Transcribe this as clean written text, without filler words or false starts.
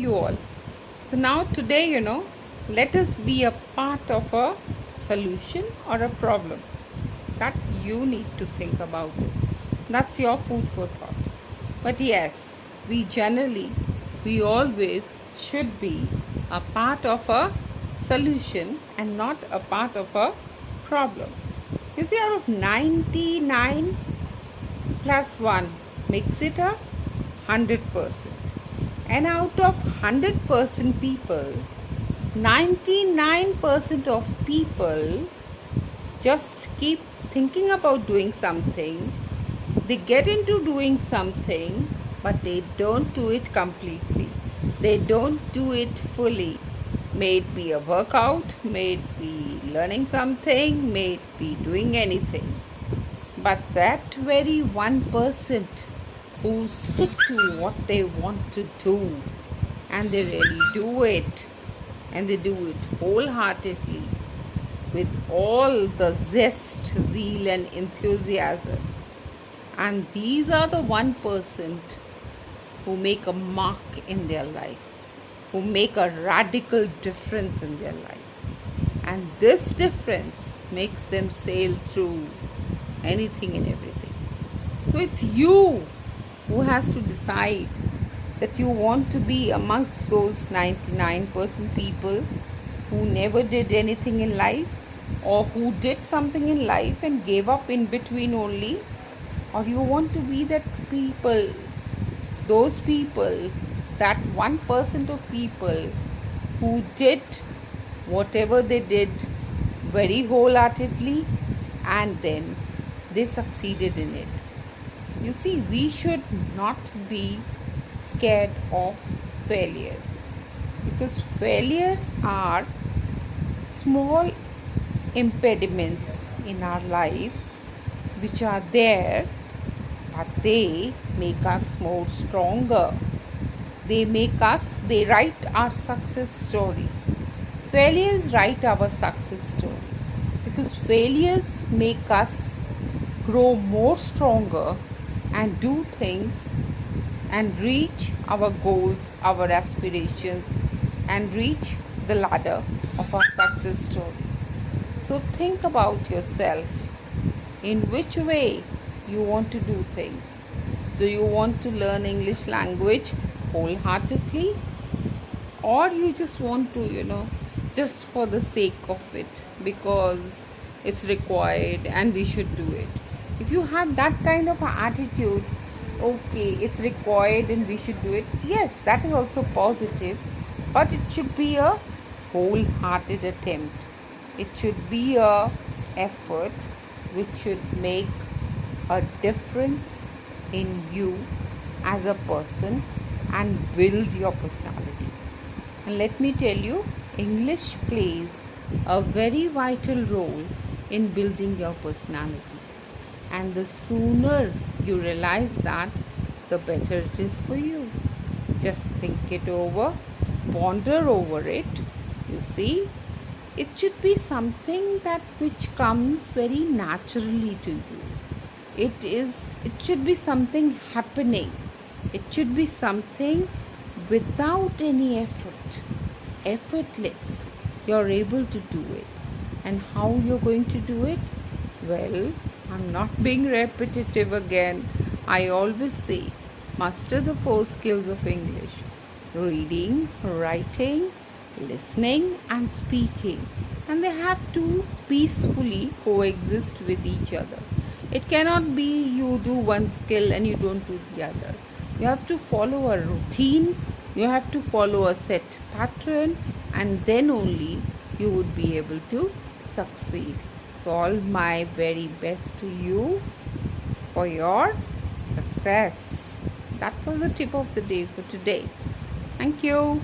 you all. So now today, let us be a part of a solution or a problem. That you need to think about it. That's your food for thought. But yes, we always should be a part of a solution and not a part of a problem. You see, out of 99 plus 1 makes it a 100%. And out of 100% people, 99% of people just keep thinking about doing something. They get into doing something, but they don't do it completely. They don't do it fully. May it be a workout, may it be learning something, may it be doing anything. But that very 1% who stick to what they want to do, and they really do it, and they do it wholeheartedly with all the zest, zeal, and enthusiasm. And these are the 1% who make a mark in their life, who make a radical difference in their life. And this difference makes them sail through anything and everything. So it's you who has to decide that you want to be amongst those 99% people who never did anything in life, or who did something in life and gave up in between only, or you want to be that people, those people, that 1% of people who did whatever they did very wholeheartedly and then they succeeded in it. You see, we should not be scared of failures, because failures are small impediments in our lives which are there, but they make us more stronger. They write our success story. Failures write our success story, because failures make us grow more stronger and do things and reach our goals, our aspirations, and reach the ladder of our success story. So think about yourself, in which way you want to do things. Do you want to learn English language wholeheartedly, or you just want to, just for the sake of it, because it's required and we should do it? If you have that kind of attitude, okay, it's required and we should do it, yes, that is also positive, but it should be a wholehearted attempt. It should be a effort which should make a difference in you as a person and build your personality. And let me tell you, English plays a very vital role in building your personality. And the sooner you realize that, the better it is for you. Just think it over, ponder over it. You see, it should be something that which comes very naturally to you. It should be something happening. It should be something without any effort, effortless. You're able to do it. And how you're going to do it? Well, I'm not being repetitive again. I always say, master the 4 skills of English: reading, writing, listening, and speaking. And they have to peacefully coexist with each other. It cannot be you do one skill and you don't do the other. You have to follow a routine, you have to follow a set pattern, and then only you would be able to succeed. So all my very best to you for your success. That was the tip of the day for today. Thank you.